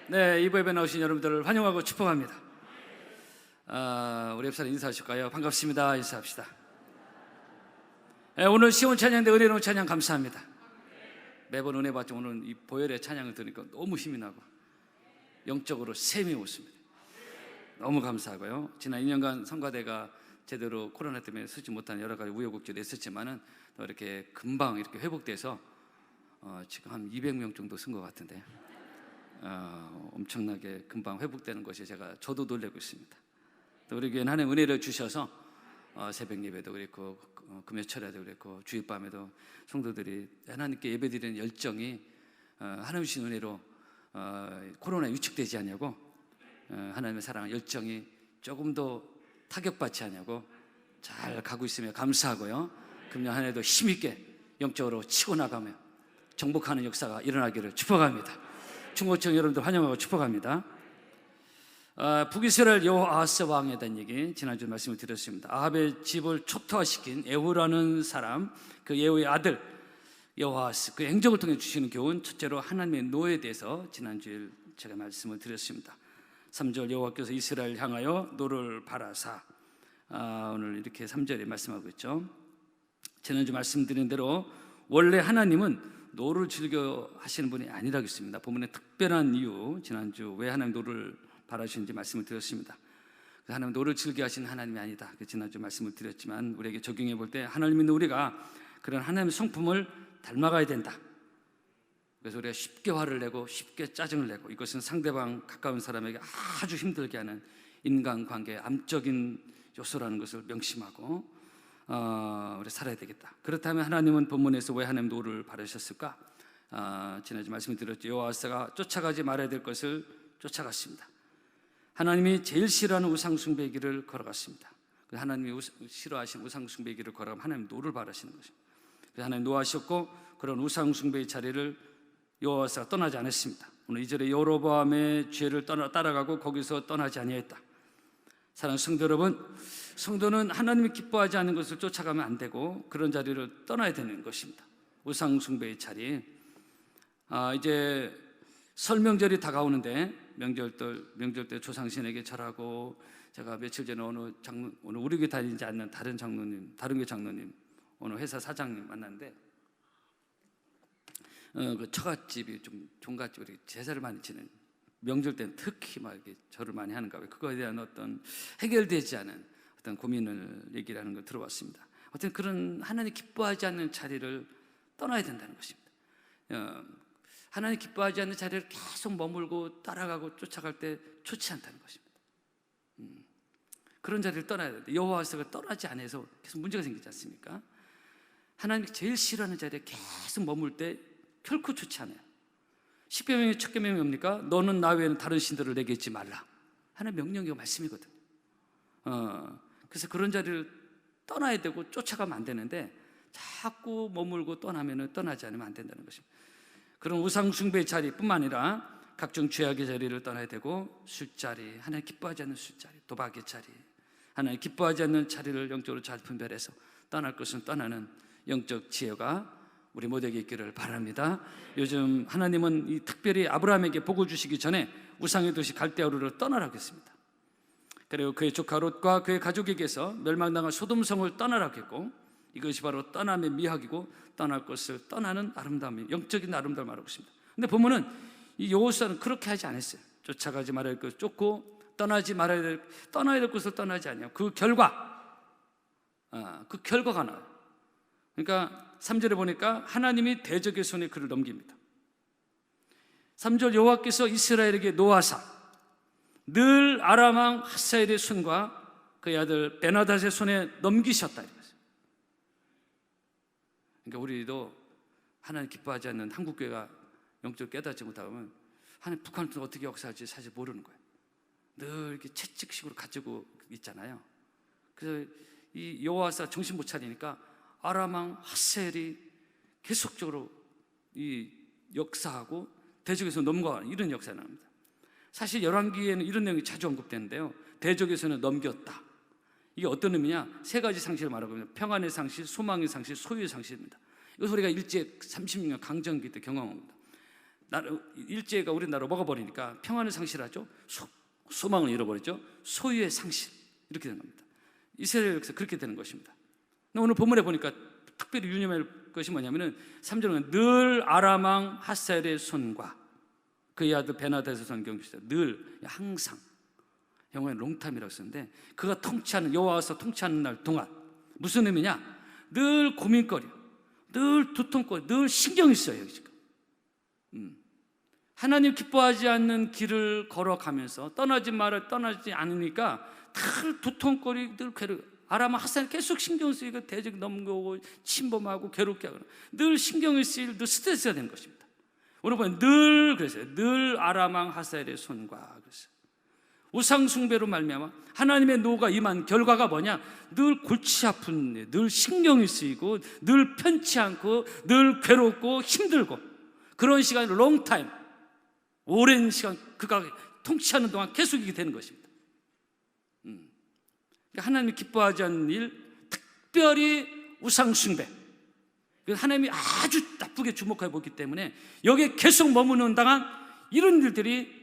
네, 이부 예배 나오신 여러분들을 환영하고 축복합니다. 우리 옆사람 인사하실까요? 반갑습니다. 인사합시다. 네, 오늘 시온 찬양대 은혜로운 찬양 감사합니다. 매번 은혜 받죠. 오늘 이 보혈의 찬양을 들으니까 너무 힘이 나고 영적으로 샘이 오습니다. 너무 감사하고요. 지난 2년간 성가대가 제대로 코로나 때문에 쓰지 못한 여러 가지 우여곡절이 있었지만은 또 이렇게 금방 이렇게 회복돼서 지금 한 200명 정도 쓴 것 같은데 엄청나게 금방 회복되는 것이 저도 놀라고 있습니다. 또 우리 교회는 하나님 은혜를 주셔서 새벽 예배도 그랬고 금요철에도 그랬고 주일밤에도 성도들이 하나님께 예배드리는 열정이 하나님 주신 은혜로 코로나에 위축되지 않냐고, 하나님의 사랑 열정이 조금 더 타격받지 않냐고 잘 가고 있으며 감사하고요. 금년 한 해도 힘있게 영적으로 치고 나가며 정복하는 역사가 일어나기를 축복합니다. 중고청 여러분들 환영하고 축복합니다. 북이스라엘 여호아하스 왕에 대한 얘기 지난주 말씀을 드렸습니다. 아합의 집을 초토화시킨 에후라는 사람, 그 예후의 아들 여호아하스, 그 행적을 통해 주시는 교훈, 첫째로 하나님의 노에 대해서 지난주에 제가 말씀을 드렸습니다. 3절 여호와께서 이스라엘 향하여 노를 바라사, 오늘 이렇게 3절에 말씀하고 있죠. 지난주 말씀드린 대로 원래 하나님은 노를 즐겨 하시는 분이 아니라고 했습니다. 본문의 특별한 이유, 지난주 왜 하나님 노를 바라시는지 말씀을 드렸습니다. 하나님 노를 즐겨 하시는 하나님이 아니다, 지난주 말씀을 드렸지만 우리에게 적용해 볼 때 하나님 있는 우리가 그런 하나님의 성품을 닮아가야 된다. 그래서 우리가 쉽게 화를 내고 쉽게 짜증을 내고, 이것은 상대방 가까운 사람에게 아주 힘들게 하는 인간관계의 암적인 요소라는 것을 명심하고 우리 살아야 되겠다. 그렇다면 하나님은 본문에서 왜 하나님 노를 바라셨을까? 지난주 말씀을 드렸죠. 여호와스가 쫓아가지 말아야 될 것을 쫓아갔습니다. 하나님이 제일 싫어하는 우상숭배의 길을 걸어갔습니다. 하나님이 싫어하시는 우상숭배의 길을 걸어가면 하나님 노를 바라시는 것입니다. 하나님 노하셨고 그런 우상숭배의 자리를 여호와스가 떠나지 않았습니다. 오늘 2절에 여로보암의 죄를 따라가고 거기서 떠나지 아니했다. 사랑하는 성도 여러분, 성도는 하나님이 기뻐하지 않는 것을 쫓아가면 안 되고 그런 자리를 떠나야 되는 것입니다. 우상숭배의 자리. 이제 설명절이 다가오는데 명절 때 조상신에게 절하고, 제가 며칠 전에 오늘 우리 교회 다니지 않는 다른 교회 장로님, 오늘 회사 사장님 만났는데 그 처갓집이 좀 종갓집, 우리 제사를 많이 지내는 명절 때는 특히 막 이렇게 절을 많이 하는가 봐요. 그거에 대한 어떤 해결되지 않은 어떤 고민을 얘기를 하는 걸 들어봤습니다. 어떤 그런 하나님 기뻐하지 않는 자리를 떠나야 된다는 것입니다. 하나님 기뻐하지 않는 자리를 계속 머물고 따라가고 쫓아갈 때 좋지 않다는 것입니다. 그런 자리를 떠나야 됩니다. 여호와스가 떠나지 않아서 계속 문제가 생기지 않습니까? 하나님이 제일 싫어하는 자리에 계속 머물 때 결코 좋지 않아요. 십계명의 첫 계명이 뭡니까? 너는 나 외에는 다른 신들을 내게 잊지 말라. 하나님 명령이고 말씀이거든요. 그래서 그런 자리를 떠나야 되고 쫓아가면 안 되는데 자꾸 머물고 떠나지 않으면 안 된다는 것입니다. 그런 우상숭배의 자리뿐만 아니라 각종 죄악의 자리를 떠나야 되고, 술자리, 하나님 기뻐하지 않는 술자리, 도박의 자리, 하나님 기뻐하지 않는 자리를 영적으로 잘 분별해서 떠날 것은 떠나는 영적 지혜가 우리 모두에게 있기를 바랍니다. 요즘 하나님은 이 특별히 아브라함에게 복을 주시기 전에 우상의 도시 갈대아우르를 떠나라고 했습니다. 그리고 그의 조카 롯과 그의 가족에게서 멸망당한 소돔성을 떠나라고 했고, 이것이 바로 떠남의 미학이고 떠날 것을 떠나는 아름다움이, 영적인 아름다움을 말하고 있습니다. 근데 보면은 이 여호수아는 그렇게 하지 않았어요. 쫓아가지 말아야 될 것을 쫓고 떠나야 될 것을 떠나지 않냐. 그 결과가 나와요. 그러니까 3절에 보니까 하나님이 대적의 손에 그를 넘깁니다. 3절 여호와께서 이스라엘에게 노하사 늘 아람 왕 하사엘의 손과 그의 아들 베나닷의 손에 넘기셨다. 그러니까 우리도 하나님 기뻐하지 않는 한국교회가 영적으로 깨닫지 못하면 하나님 북한을 어떻게 역사할지 사실 모르는 거예요. 늘 이렇게 채찍식으로 가지고 있잖아요. 그래서 이 여호와사 정신 못 차리니까 아람 왕 하사엘이 계속적으로 이 역사하고 대적에서 넘어가는 이런 역사가 납니다. 사실 열왕기에는 이런 내용이 자주 언급되는데요. 대적에서는 넘겼다. 이게 어떤 의미냐? 세 가지 상실을 말하고 있습니다. 평안의 상실, 소망의 상실, 소유의 상실입니다. 이것을 우리가 일제 36년 강점기 때 경험합니다. 일제가 우리나라 먹어버리니까 평안을 상실하죠. 소망을 잃어버리죠. 소유의 상실, 이렇게 된 겁니다. 이스라엘에서 그렇게 되는 것입니다. 오늘 본문에 보니까 특별히 유념할 것이 뭐냐면은 3절은 늘 아람 왕 하사엘의 손과 그의 아들 베나다에서 선경주시다. 늘, 항상, 영어에는 롱타임이라고 쓰는데, 그가 통치하는, 여호와께서 통치하는 날 동안 무슨 의미냐? 늘 고민거리, 늘 두통거리, 늘 신경이 써요 지금. 하나님 기뻐하지 않는 길을 걸어가면서 떠나지 않으니까 늘 두통거리, 늘 괴로워. 아람 하사엘 계속 신경 쓰이고 대적 넘겨오고 침범하고 괴롭게 하고 늘 신경이 쓰일, 늘 스트레스가 되는 것입니다. 오늘 보면 늘 그랬어요. 늘 아람 왕 하사엘의 손과 그랬어요. 우상 숭배로 말미암아 하나님의 노가 임한 결과가 뭐냐? 늘 골치 아픈 일, 늘 신경이 쓰이고 늘 편치 않고 늘 괴롭고 힘들고 그런 시간이 롱타임, 오랜 시간 그가 통치하는 동안 계속 이게 되는 것입니다. 하나님이 기뻐하지 않는 일, 특별히 우상 숭배, 하나님이 아주 나쁘게 주목해 보기 때문에 여기에 계속 머무는 당한 이런 일들이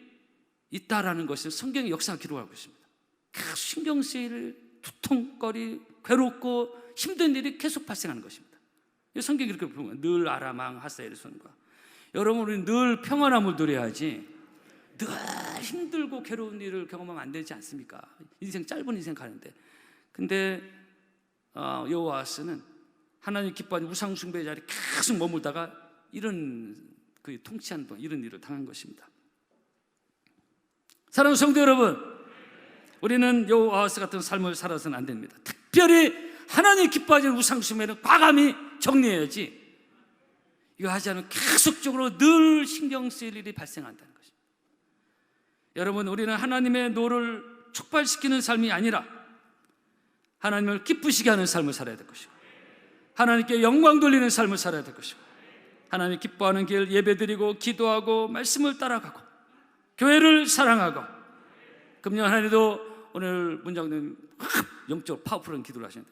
있다라는 것을 성경의 역사가 기록하고 있습니다. 계속 신경 쓰일, 두통거리, 괴롭고 힘든 일이 계속 발생하는 것입니다. 성경이 이렇게 부르는 거예요. 늘 아람 왕 하사엘의 손과. 여러분, 우리는 늘 평안함을 누려야지 늘 힘들고 괴로운 일을 경험하면 안 되지 않습니까? 인생 짧은 인생 가는데. 근데 여호와스는 하나님 기뻐하는 우상 숭배의 자리에 계속 머물다가 이런 그 통치하는 동안 이런 일을 당한 것입니다. 사랑하는 성도 여러분, 우리는 여호와스 같은 삶을 살아서는 안 됩니다. 특별히 하나님 기뻐하지 않는 우상 숭배는 과감히 정리해야지, 이거 하지 않으면 계속적으로 늘 신경 쓰일 일이 발생한다는 것입니다. 여러분, 우리는 하나님의 노를 촉발시키는 삶이 아니라 하나님을 기쁘시게 하는 삶을 살아야 될 것이고, 하나님께 영광 돌리는 삶을 살아야 될 것이고, 하나님 기뻐하는 길 예배드리고 기도하고 말씀을 따라가고 교회를 사랑하고, 금년 한 해도 오늘 문장님 영적 파워풀한 기도를 하시는데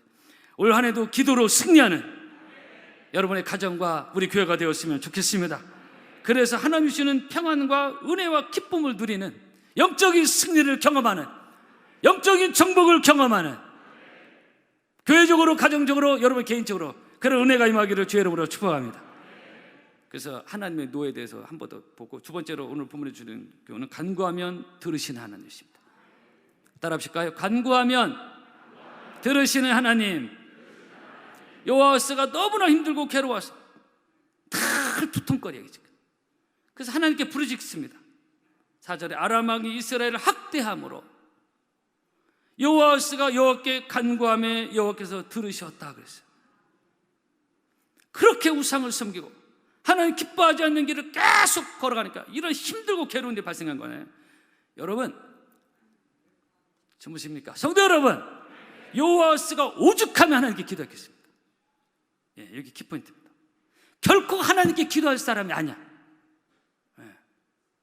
올 한 해도 기도로 승리하는 여러분의 가정과 우리 교회가 되었으면 좋겠습니다. 그래서 하나님 주시는 평안과 은혜와 기쁨을 누리는 영적인 승리를 경험하는, 영적인 정복을 경험하는, 교회적으로 가정적으로 여러분 개인적으로 그런 은혜가 임하기를 주의 이름으로 축복합니다. 그래서 하나님의 노에 대해서 한 번 더 보고, 두 번째로 오늘 본문에 주는 교훈은 간구하면 들으시는 하나님이십니다. 따라 하실까요? 간구하면 들으시는 하나님. 여호와스가 너무나 힘들고 괴로워서 다 두통거리예요 지금. 그래서 하나님께 부르짖습니다. 4절에 아람 왕이 이스라엘을 학대함으로 여호와스가 여호와께 간구하며 여호와께서 들으셨다 그랬어요. 그렇게 우상을 섬기고 하나님 기뻐하지 않는 길을 계속 걸어가니까 이런 힘들고 괴로운 일이 발생한 거예요. 여러분, 전부십니까? 성도 여러분, 여호와스가 오죽하면 하나님께 기도했겠습니까? 예, 여기 키포인트입니다. 결코 하나님께 기도할 사람이 아니야. 예,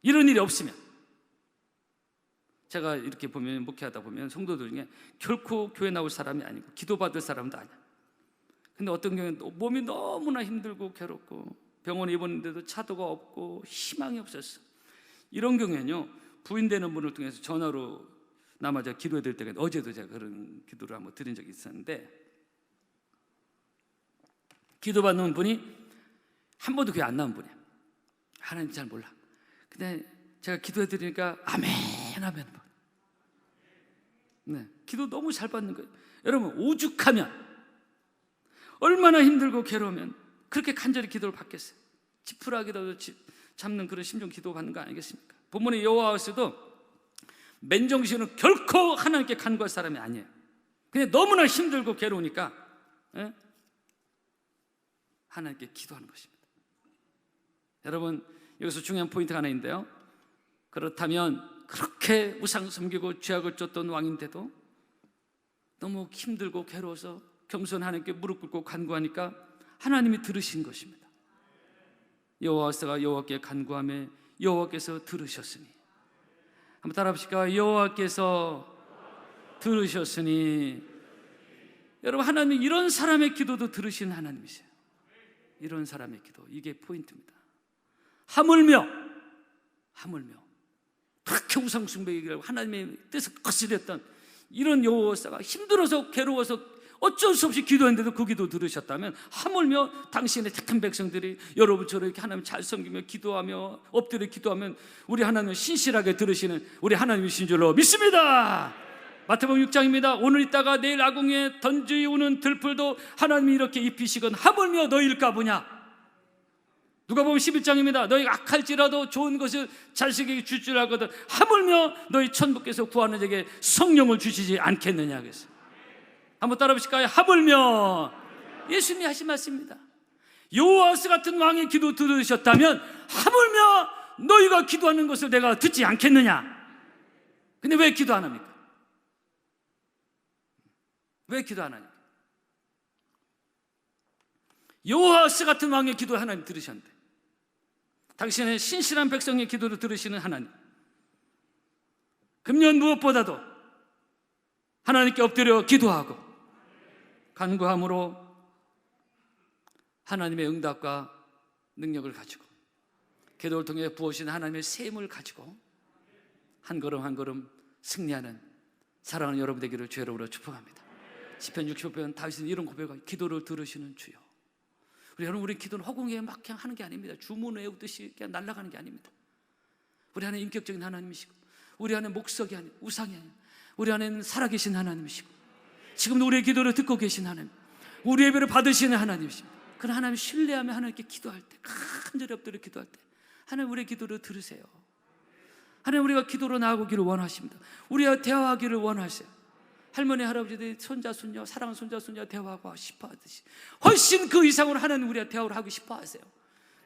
이런 일이 없으면. 제가 이렇게 보면, 목회하다 보면 성도들 중에 결코 교회 나올 사람이 아니고 기도받을 사람도 아니야. 근데 어떤 경우에는 몸이 너무나 힘들고 괴롭고 병원에 입원했는데도 차도가 없고 희망이 없었어. 이런 경우에는요, 부인되는 분을 통해서 전화로 나마 제가 기도해 드릴 때가, 어제도 제가 그런 기도를 한번 드린 적이 있었는데, 기도받는 분이 한 번도 교회 안 나온 분이에요. 하나님 잘 몰라. 근데 제가 기도해 드리니까 아멘 아멘. 네, 기도 너무 잘 받는 거예요. 여러분, 오죽하면, 얼마나 힘들고 괴로우면 그렇게 간절히 기도를 받겠어요. 지푸라기라도 잡는 그런 심정 기도 받는 거 아니겠습니까? 본문의 여호와스도 맨정신은 결코 하나님께 간구할 사람이 아니에요. 그냥 너무나 힘들고 괴로우니까 하나님께 기도하는 것입니다. 여러분, 여기서 중요한 포인트가 하나 있는데요, 그렇다면 그렇게 우상 섬기고 죄악을 쫓던 왕인데도 너무 힘들고 괴로워서 겸손히 하나님께 무릎 꿇고 간구하니까 하나님이 들으신 것입니다. 여호와스가 여호와께 간구하며 여호와께서 들으셨으니. 한번 따라 합시다. 여호와께서 들으셨으니. 여러분, 하나님이 이런 사람의 기도도 들으신 하나님이세요. 이런 사람의 기도, 이게 포인트입니다. 하물며 하물며 그렇게 우상숭배이기를 하나님의 뜻을 거스렸던 이런 여호와가 힘들어서 괴로워서 어쩔 수 없이 기도했는데도 그 기도 들으셨다면, 하물며 당신의 택한 백성들이 여러분처럼 이렇게 하나님 잘 섬기며 기도하며 엎드려 기도하면 우리 하나님을 신실하게 들으시는 우리 하나님이신 줄로 믿습니다. 마태복음 6장입니다. 오늘 있다가 내일 아궁이에 던지우는 들풀도 하나님이 이렇게 입히시건 하물며 너희일까 보냐. 누가복음 11장입니다. 너희가 악할지라도 좋은 것을 자식에게 줄 줄 알거든 하물며 너희 천부께서 구하는 자에게 성령을 주시지 않겠느냐 그랬어요. 한번 따라 보실까요? 하물며. 예수님이 하신 말씀입니다. 여호와스 같은 왕의 기도 들으셨다면 하물며 너희가 기도하는 것을 내가 듣지 않겠느냐. 근데 왜 기도 안 합니까? 왜 기도 안 하냐? 여호와스 같은 왕의 기도를 하나님 들으셨는데, 당신의 신실한 백성의 기도를 들으시는 하나님, 금년 무엇보다도 하나님께 엎드려 기도하고 간구함으로 하나님의 응답과 능력을 가지고 기도를 통해 부어주신 하나님의 셈을 가지고 한 걸음 한 걸음 승리하는 사랑하는 여러분 되기를 주의 이름으로 축복합니다. 시편 65편 다윗은 이런 고백을, 기도를 들으시는 주여. 우리 기도는 허공에 막 그냥 하는 게 아닙니다. 주문 외우듯이 그냥 날아가는 게 아닙니다. 우리 안에 인격적인 하나님이시고, 우리 안에 목석이 아니고 우상이 아니고, 우리 안에는 살아계신 하나님이시고, 지금도 우리의 기도를 듣고 계신 하나님, 우리 예배를 받으시는 하나님이십니다. 그런 하나님 신뢰하며 하나님께 기도할 때, 간절히 엎드려 기도할 때 하나님 우리의 기도를 들으세요. 하나님 우리가 기도로 나아가기를 원하십니다. 우리와 대화하기를 원하세요. 할머니 할아버지들이 손자 손녀, 사랑하는 손자 손녀 대화하고 싶어 하듯이 훨씬 그 이상으로 하나님 우리와 대화를 하고 싶어 하세요.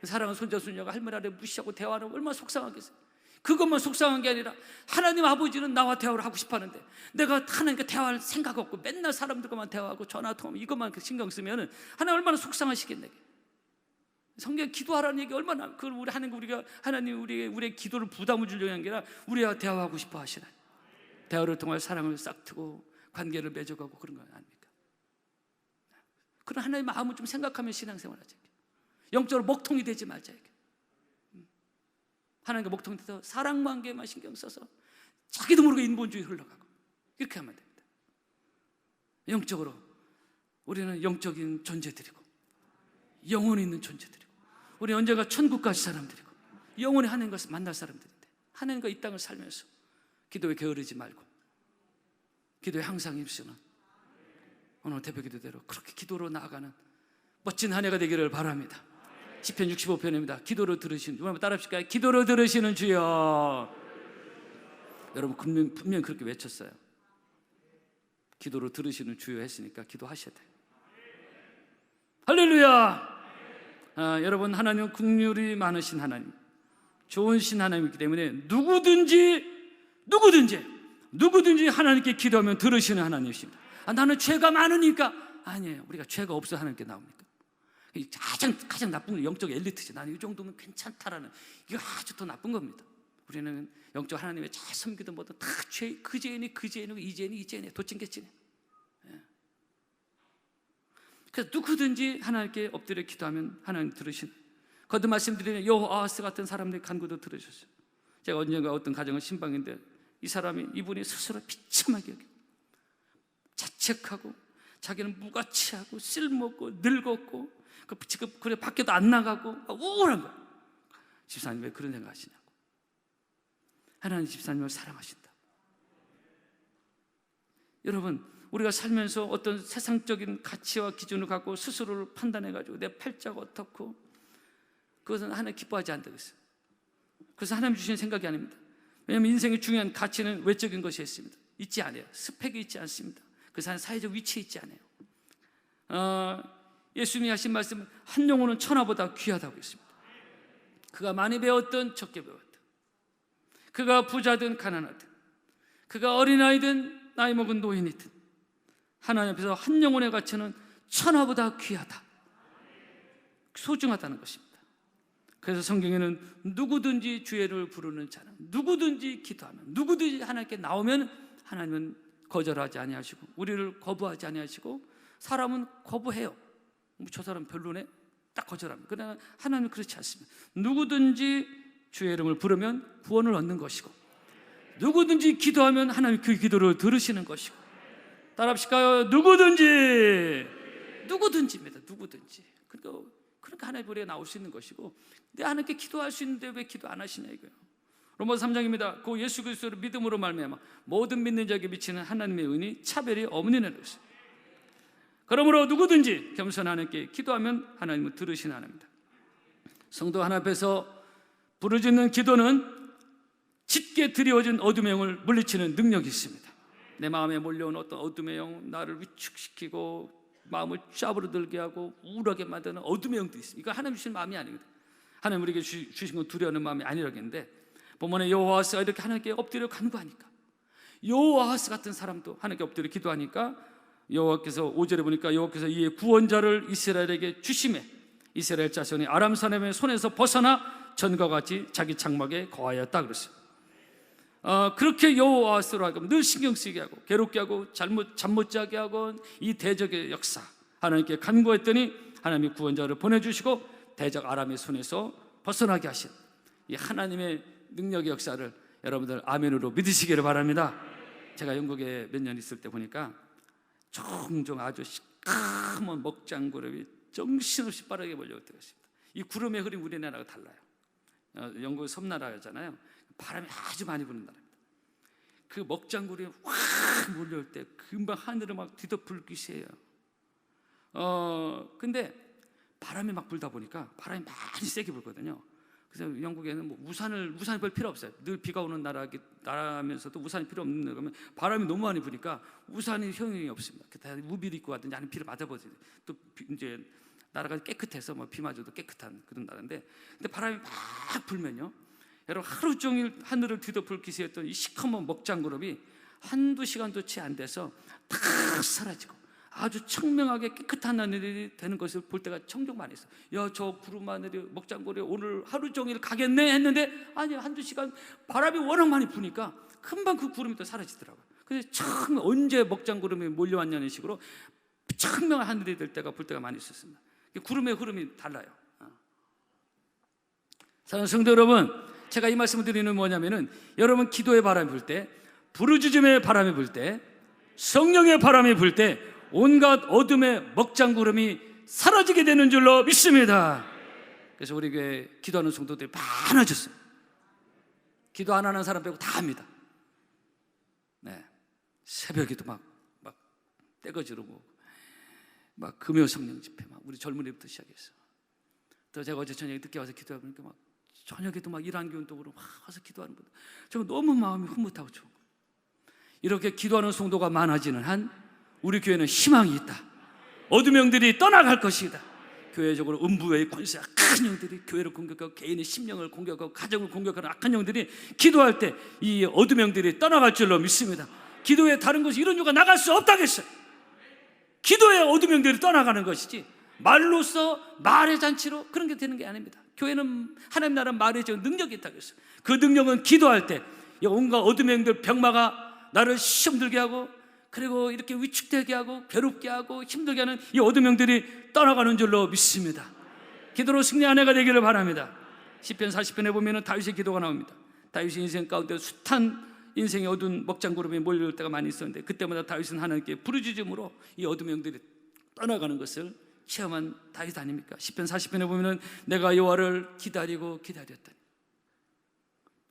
사랑하는 손자 손녀가 할머니 할아버지 무시하고 대화하는 얼마나 속상하겠어요. 그것만 속상한 게 아니라 하나님 아버지는 나와 대화를 하고 싶어 하는데 내가 하나님과 대화할 생각 없고 맨날 사람들과만 대화하고 전화통화 이것만 신경 쓰면 하나님 얼마나 속상하시겠네. 성경 기도하라는 얘기 얼마나, 그걸 우리 하는 거, 우리가 하나님 우리의 기도를 부담을 주려고 하는 게 아니라 우리와 대화하고 싶어 하시나. 대화를 통해 사랑을 싹트고 관계를 맺어가고 그런 거 아닙니까? 그런 하나님의 마음을 좀 생각하며 신앙생활하자. 영적으로 먹통이 되지 말자. 하나님과 먹통이 돼서 사랑관계만 신경 써서 자기도 모르게 인본주의 흘러가고 이렇게 하면 됩니다. 영적으로 우리는 영적인 존재들이고 영혼이 있는 존재들이고 우리 언젠가 천국 갈 사람들이고 영원히 하나님과 만날 사람들인데, 하나님과 이 땅을 살면서 기도에 게으르지 말고 기도에 항상 힘쓰는 오늘 대표 기도대로 그렇게 기도로 나아가는 멋진 한 해가 되기를 바랍니다. 시편 65편입니다. 기도로 들으시는, 여러분 따라 합시까요? 기도로 들으시는 주여. 여러분 분명히 그렇게 외쳤어요. 기도로 들으시는 주여 했으니까 기도하셔야 돼요. 할렐루야. 여러분 하나님은 긍휼이 많으신 하나님, 좋으신 하나님이기 때문에 누구든지 하나님께 기도하면 들으시는 하나님이십니다. 나는 죄가 많으니까. 아니에요. 우리가 죄가 없어 하나님께 나옵니까? 가장 나쁜 건 영적 엘리트지. 나는 이 정도면 괜찮다라는, 이거 아주 더 나쁜 겁니다. 우리는 영적 하나님의 잘 섬기던 뭐든 다 죄, 그 죄인이 이 죄인이 도찐개찐해. 그래서 누구든지 하나님께 엎드려 기도하면 하나님 들으시는, 거듭 말씀드리는 여호아스 같은 사람들의 간구도 들으셨어요. 제가 언젠가 어떤 가정을 신방인데 이분이 스스로 비참하게 여기고 자책하고 자기는 무가치하고 쓸모없고 늙었고 지금 그래 밖에도 안 나가고 우울한 거야. 집사님 왜 그런 생각 하시냐고. 하나님 집사님을 사랑하신다. 여러분 우리가 살면서 어떤 세상적인 가치와 기준을 갖고 스스로를 판단해가지고 내 팔자가 어떻고, 그것은 하나님 기뻐하지 않다고 했어요. 그래서 하나님 주신 생각이 아닙니다. 왜냐하면 인생의 중요한 가치는 외적인 것이 있습니다. 있지 않아요. 스펙이 있지 않습니다. 그래서 사회적 위치에 있지 않아요. 예수님이 하신 말씀은 한 영혼은 천하보다 귀하다고 했습니다. 그가 많이 배웠든 적게 배웠든, 그가 부자든 가난하든, 그가 어린아이든 나이 먹은 노인이든 하나님 앞에서 한 영혼의 가치는 천하보다 귀하다, 소중하다는 것입니다. 그래서 성경에는 누구든지 주의를 부르는 자는, 누구든지 기도하면, 누구든지 하나님께 나오면 하나님은 거절하지 아니하시고 우리를 거부하지 아니하시고, 사람은 거부해요. 저 사람 별로네, 딱 거절합니다. 그러나 하나님은 그렇지 않습니다. 누구든지 주의 이름을 부르면 구원을 얻는 것이고, 누구든지 기도하면 하나님 그 기도를 들으시는 것이고, 따라합시까요? 누구든지입니다. 누구든지. 그러니까 하나님 우리가 나올 수 있는 것이고, 내 하나님께 기도할 수 있는데 왜 기도 안 하시냐 이거예요. 로마서 3장입니다. 그 예수 그리스도를 믿음으로 말미암아 모든 믿는 자에게 미치는 하나님의 은이 차별이 없는 것이죠. 그러므로 누구든지 겸손한 하나님께 기도하면 하나님은 들으시는 하나님입니다. 성도 하나 앞에서 부르짖는 기도는 짙게 드리워진 어둠의 영을 물리치는 능력이 있습니다. 내 마음에 몰려온 어떤 어둠의 영, 나를 위축시키고 마음을 짜부르들게 하고 우울하게 만드는 어둠의 영도 있습니다. 이거 하나님 주신 마음이 아닙니다. 하나님 우리에게 주신 건 두려워하는 마음이 아니라겠는데, 본문에 여호와스가 이렇게 하나님께 엎드려 간구하니까, 여호와스 같은 사람도 하나님께 엎드려 기도하니까 여호와께서 5절에 보니까 여호와께서 이에 구원자를 이스라엘에게 주심에 이스라엘 자손이 아람 사람의 손에서 벗어나 전과 같이 자기 장막에 거하였다 그랬어요. 그렇게 여호와스로 하여금 늘 신경 쓰게 하고 괴롭게 하고 잠 못 자게 하고 이 대적의 역사 하나님께 간구했더니 하나님이 구원자를 보내주시고 대적 아람의 손에서 벗어나게 하신 이 하나님의 능력의 역사를 여러분들 아멘으로 믿으시기를 바랍니다. 제가 영국에 몇 년 있을 때 보니까 종종 아주 시커먼 먹장구름이 정신없이 빠르게 몰려올 때가 있습니다. 이 구름의 흐름 우리나라가 달라요. 영국은 섬나라잖아요. 바람이 아주 많이 부는 나라입니다. 그 먹장구름이 확 몰려올 때 금방 하늘을 막 뒤덮을 기세예요. 근데 바람이 막 불다 보니까 바람이 많이 세게 불거든요. 그래서 영국에는 뭐 우산이 별 필요 없어요. 늘 비가 오는 나라면서도 우산이 필요 없는 나라면 바람이 너무 많이 부니까 우산이 효용이 없습니다. 다 우비를 입고 왔든지 아니면 비를 맞아버리죠. 또 이제 나라가 깨끗해서 뭐 비 맞아도 깨끗한 그런 나라인데, 근데 바람이 막 불면요, 여러분 하루 종일 하늘을 뒤덮을 기세였던 이 시커먼 먹장구름이 한두 시간도 채 안 돼서 다 사라지고 아주 청명하게 깨끗한 하늘이 되는 것을 볼 때가 종종 많이 있어요. 야, 저 구름 하늘이 먹장구름이 오늘 하루 종일 가겠네 했는데 아니 한두 시간 바람이 워낙 많이 부니까 금방 그 구름이 또 사라지더라고요. 그래서 처음 언제 먹장구름이 몰려왔냐는 식으로 청명한 하늘이 될 때가 볼 때가 많이 있었습니다. 구름의 흐름이 달라요. 사랑하는 성도 여러분, 제가 이 말씀을 드리는 뭐냐면은, 여러분 기도의 바람이 불 때, 부르짖음의 바람이 불 때, 성령의 바람이 불 때 온갖 어둠의 먹장구름이 사라지게 되는 줄로 믿습니다. 그래서 우리 교회 기도하는 성도들이 많아졌어요. 기도 안 하는 사람 빼고 다 합니다. 네, 새벽에도 막 떼거지르고 막 금요 성령 집회 막 우리 젊은이부터 시작했어. 또 제가 어제 저녁에 늦게 와서 기도하니까 막 저녁에도 막 일한교 운동으로 막 와서 기도하는 분들, 저 너무 마음이 흐뭇하고 좋은 거예요. 이렇게 기도하는 성도가 많아지는 한 우리 교회는 희망이 있다. 어둠의 영들이 떠나갈 것이다. 교회적으로 음부의 권세 악한 영들이 교회를 공격하고 개인의 심령을 공격하고 가정을 공격하는 악한 영들이 기도할 때 이 어둠의 영들이 떠나갈 줄로 믿습니다. 기도에 다른 것이 이런 이유가 나갈 수 없다겠어요. 기도에 어둠의 영들이 떠나가는 것이지 말로써 말의 잔치로 그런 게 되는 게 아닙니다. 교회는 하나님 나라 말의 능력이 있다고 했어요. 그 능력은 기도할 때 온갖 어둠의 영들 병마가 나를 시험 들게 하고 그리고 이렇게 위축되게 하고 괴롭게 하고 힘들게 하는 이 어둠의 영들이 떠나가는 줄로 믿습니다. 기도로 승리한 해가 되기를 바랍니다. 시편 40편에 보면 다윗의 기도가 나옵니다. 다윗의 인생 가운데 숱한 인생의 어두운 먹장구름이 몰려올 때가 많이 있었는데, 그때마다 다윗은 하나님께 부르짖음으로 이 어둠의 영들이 떠나가는 것을 체험한 다윗 아닙니까? 시편 40편에 보면 내가 여호와를 기다리고 기다렸더니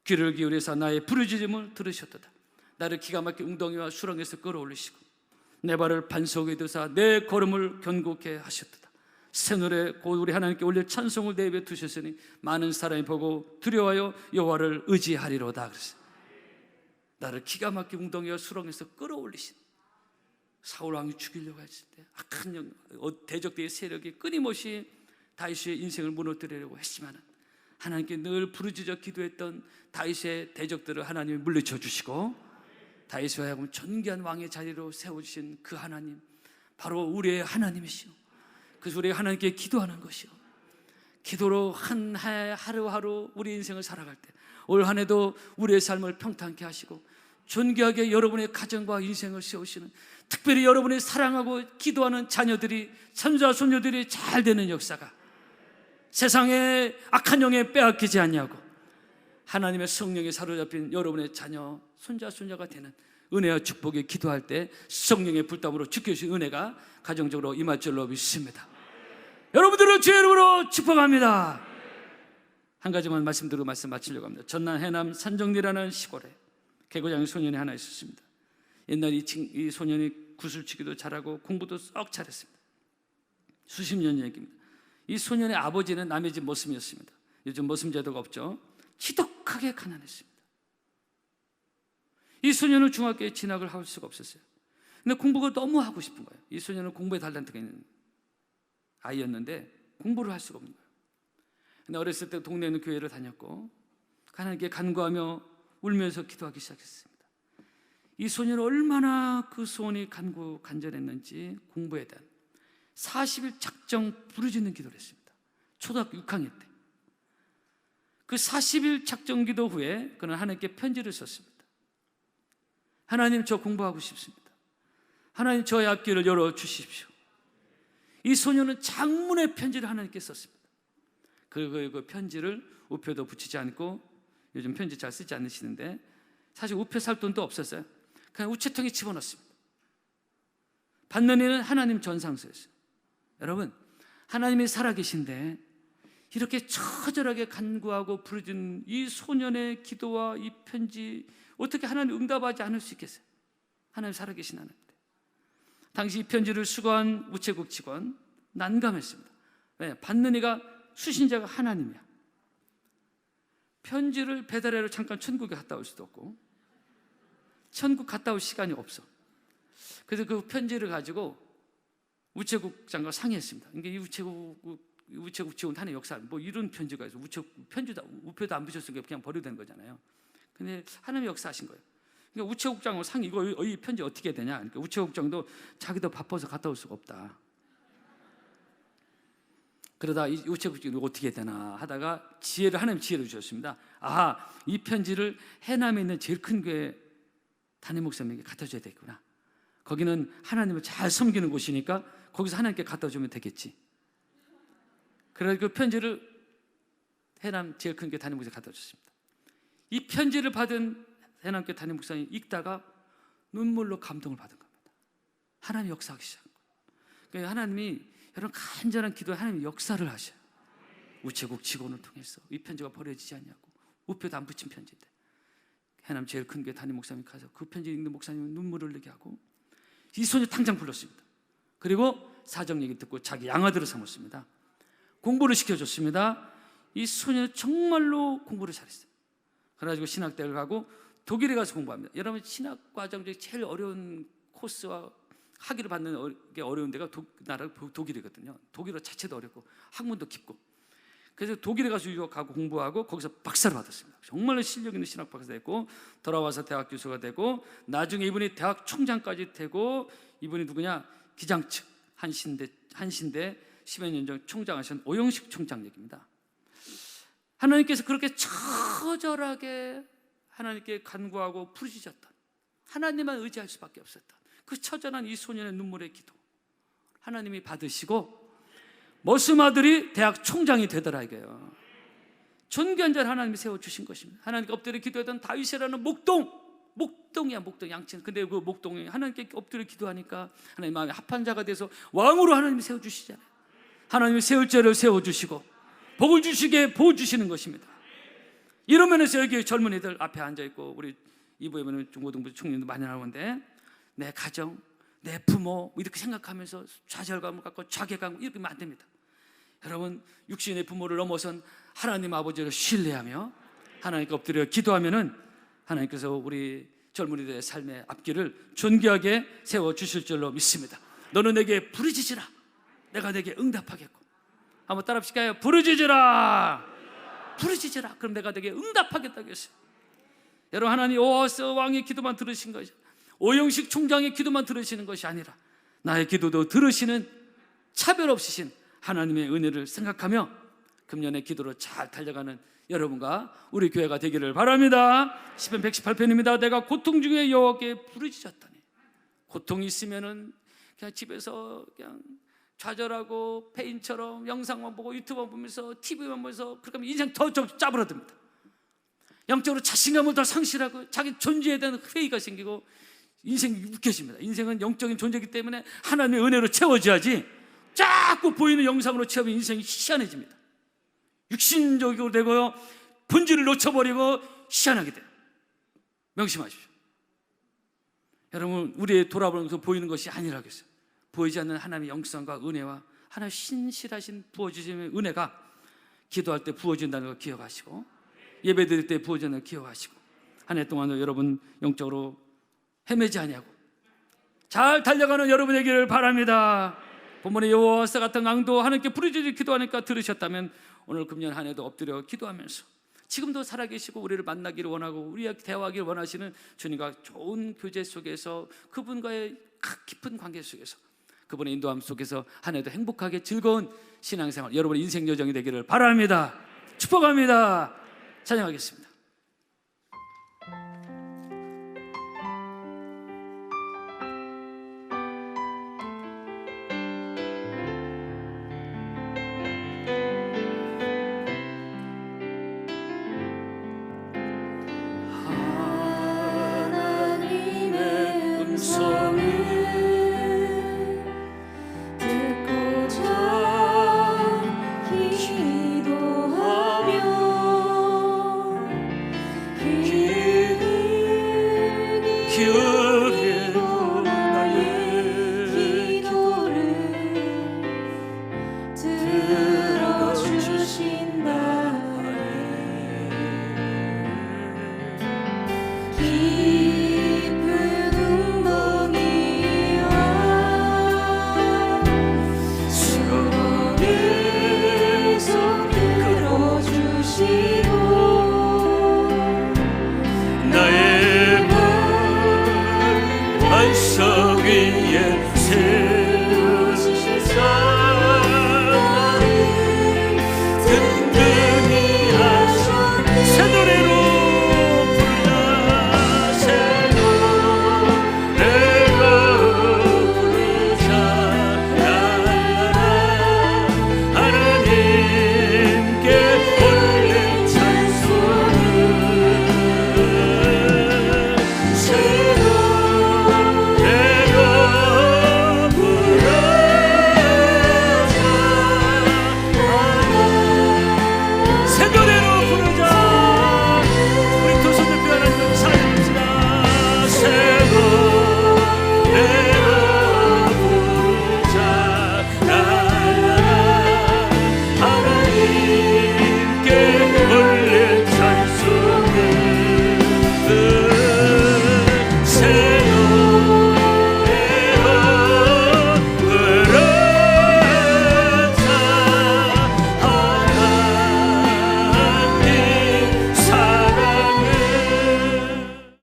귀를 기울여서 나의 부르짖음을 들으셨도다. 나를 기가 막힌 웅덩이와 수렁에서 끌어올리시고 내 발을 반석에 두사 내 걸음을 견고케 하셨도다. 새 노래 곧 우리 하나님께 올릴 찬송을 내 입에 두셨으니 많은 사람이 보고 두려워하여 여호와를 의지하리로다. 그랬어요. 나를 기가 막힌 웅덩이와 수렁에서 끌어올리신, 사울 왕이 죽이려고 했을 때 악한 대적대의 세력이 끊임없이 다윗의 인생을 무너뜨리려고 했지만 하나님께 늘 부르짖어 기도했던 다윗의 대적들을 하나님이 물리쳐 주시고 다윗과 하여금 존귀한 왕의 자리로 세워주신 그 하나님, 바로 우리의 하나님이시오. 그래서 우리가 하나님께 기도하는 것이요, 기도로 한 해 하루하루 우리 인생을 살아갈 때 올 한 해도 우리의 삶을 평탄케 하시고 존귀하게 여러분의 가정과 인생을 세우시는, 특별히 여러분이 사랑하고 기도하는 자녀들이, 손자 손녀들이 잘 되는 역사가, 세상의 악한 영에 빼앗기지 않냐고 하나님의 성령에 사로잡힌 여러분의 자녀, 손자, 손자가 되는 은혜와 축복에 기도할 때 성령의 불담으로 지켜주신 은혜가 가정적으로 임할 줄로 믿습니다. 여러분들을 주의 이름으로 축복합니다. 한 가지만 말씀드리고 말씀 마치려고 합니다. 전남 해남 산정리라는 시골에 개고장 소년이 하나 있었습니다. 옛날 이 소년이 구슬치기도 잘하고 공부도 썩 잘했습니다. 수십 년 얘기입니다. 이 소년의 아버지는 남의 집 머슴이었습니다. 요즘 머슴 제도가 없죠. 지독하게 가난했습니다. 이 소년은 중학교에 진학을 할 수가 없었어요. 근데 공부가 너무 하고 싶은 거예요. 이 소년은 공부에 달란트가 있는 아이였는데 공부를 할 수가 없는 거예요. 근데 어렸을 때 동네에 있는 교회를 다녔고 하나님께 간구하며 울면서 기도하기 시작했습니다. 이 소년은 얼마나 그 소원이 간절했는지 공부에 대한 40일 작정 부르짖는 기도를 했습니다. 초등학교 6학년 때. 그 40일 작정 기도 후에 그는 하나님께 편지를 썼습니다. 하나님, 저 공부하고 싶습니다. 하나님, 저의 앞길을 열어주십시오. 이 소년은 장문의 편지를 하나님께 썼습니다. 그 편지를 우표도 붙이지 않고, 요즘 편지 잘 쓰지 않으시는데 사실 우표 살 돈도 없었어요. 그냥 우체통에 집어넣습니다. 받는 이는 하나님 전상서였어요. 여러분, 하나님이 살아계신데 이렇게 처절하게 간구하고 부르짖는 이 소년의 기도와 이 편지, 어떻게 하나님 응답하지 않을 수 있겠어요? 하나님 살아계신 하나님인데. 당시 이 편지를 수거한 우체국 직원 난감했습니다. 왜? 받는 이가 수신자가 하나님이야. 편지를 배달하러 잠깐 천국에 갔다 올 수도 없고 천국 갔다 올 시간이 없어. 그래서 그 편지를 가지고 우체국장과 상의했습니다. 이게 이 우체국 직원 하는 역사, 뭐 이런 편지가 있어. 편지도 우표도 안 붙였으니까 그냥 버려도 되는 거잖아요. 근데 하나님의 역사하신 거예요. 그러니까 우체국장하고 상의, 이 편지 어떻게 해야 되냐. 그러니까 우체국장도 자기도 바빠서 갔다 올 수가 없다. 그러다 이 우체국장이 어떻게 해야 되나 하다가 하나님 지혜를 주셨습니다. 이 편지를 해남에 있는 제일 큰 교회 담임 목사님에게 갖다 줘야 되겠구나. 거기는 하나님을 잘 섬기는 곳이니까 거기서 하나님께 갖다 주면 되겠지. 그래서 그 편지를 해남 제일 큰 교회 담임 목사님께 갖다 줬습니다. 이 편지를 받은 해남 교회 담임 목사님이 읽다가 눈물로 감동을 받은 겁니다. 하나님이 역사하기 시작한 거예요. 그러니까 하나님이 여러분 간절한 기도에 하나님이 역사를 하셔요. 우체국 직원을 통해서 이 편지가 버려지지 않냐고. 우표도 안 붙인 편지인데 해남 제일 큰 교회 담임 목사님이 가서 그 편지 읽는 목사님은 눈물을 흘리게 하고 이 소녀 당장 불렀습니다. 그리고 사정 얘기 듣고 자기 양아들을 삼았습니다. 공부를 시켜줬습니다. 이 소녀는 정말로 공부를 잘했어요. 그래가지고 신학대를 가고 독일에 가서 공부합니다. 여러분, 신학 과정 중에 제일 어려운 코스와 학위를 받는 게 어려운 데가 독일이거든요. 독일어 자체도 어렵고 학문도 깊고. 그래서 독일에 가서 유학하고 공부하고 거기서 박사를 받았습니다. 정말로 실력 있는 신학 박사가 됐고 돌아와서 대학 교수가 되고 나중에 이분이 대학 총장까지 되고, 이분이 누구냐? 기장측 한신대 10여 년 전 총장하신 오영식 총장 얘기입니다. 하나님께서 그렇게 처절하게 하나님께 간구하고 부르짖었던, 하나님만 의지할 수밖에 없었던 그 처절한 이 소년의 눈물의 기도 하나님이 받으시고 머슴 아들이 대학 총장이 되더라 이거예요. 존귀한 자를 하나님이 세워주신 것입니다. 하나님께 엎드려 기도했던 다윗이라는 목동이야, 목동 양치는. 근데 그 목동이 하나님께 엎드려 기도하니까 하나님 마음에 합한 자가 돼서 왕으로 하나님이 세워주시잖아요. 하나님이 세울 자를 세워주시고 복을 주시게 보여주시는 것입니다. 이런 면에서 여기 젊은이들 앞에 앉아있고 우리 이부에 보면 중고등부 청년도 많이 나오는데 내 가정, 내 부모 이렇게 생각하면서 좌절감을 갖고 자괴감 이렇게 하면 안 됩니다. 여러분, 육신의 부모를 넘어선 하나님 아버지를 신뢰하며 하나님께 엎드려 기도하면은 하나님께서 우리 젊은이들의 삶의 앞길을 존귀하게 세워주실 줄로 믿습니다. 너는 내게 부르짖으라, 내가 내게 응답하겠고. 한번 따라 합시까요? 부르짖으라, 부르짖으라, 그럼 내가 내게 응답하겠다고 했어요. 여러분, 하나님 여호와스 왕의 기도만 들으신 것이, 오영식 총장의 기도만 들으시는 것이 아니라 나의 기도도 들으시는 차별 없으신 하나님의 은혜를 생각하며 금년의 기도로 잘 달려가는 여러분과 우리 교회가 되기를 바랍니다. 시편 118편입니다. 내가 고통 중에 여호와께 부르짖었더니. 고통이 있으면은 그냥 집에서 그냥 좌절하고 페인처럼 영상만 보고 유튜브만 보면서 TV만 보면서 그렇게 하면 인생 더 짜부러듭니다. 영적으로 자신감을 더 상실하고 자기 존재에 대한 회의가 생기고 인생이 웃겨집니다. 인생은 영적인 존재이기 때문에 하나님의 은혜로 채워져야지 자꾸 보이는 영상으로 채우면 인생이 희한해집니다. 육신적으로 되고요, 본질을 놓쳐버리고 희한하게 돼요. 명심하십시오. 여러분, 우리의 돌아보면서 보이는 것이 아니라겠어요. 보이지 않는 하나님의 영성과 은혜와 하나님의 신실하신 부어주심의 은혜가 기도할 때 부어준다는 걸 기억하시고, 예배 드릴 때 부어준다는 걸 기억하시고, 한 해 동안도 여러분 영적으로 헤매지 아니하고 잘 달려가는 여러분에게를 바랍니다. 본문의 여호와사 같은 강도 하나님께 부르짖어 기도하니까 들으셨다면 오늘 금년 한 해도 엎드려 기도하면서 지금도 살아계시고 우리를 만나기를 원하고 우리와 대화하기를 원하시는 주님과 좋은 교제 속에서 그분과의 깊은 관계 속에서 그분의 인도함 속에서 한 해도 행복하게 즐거운 신앙생활, 여러분의 인생 여정이 되기를 바랍니다. 축복합니다. 찬양하겠습니다. 나의 발 반석 위에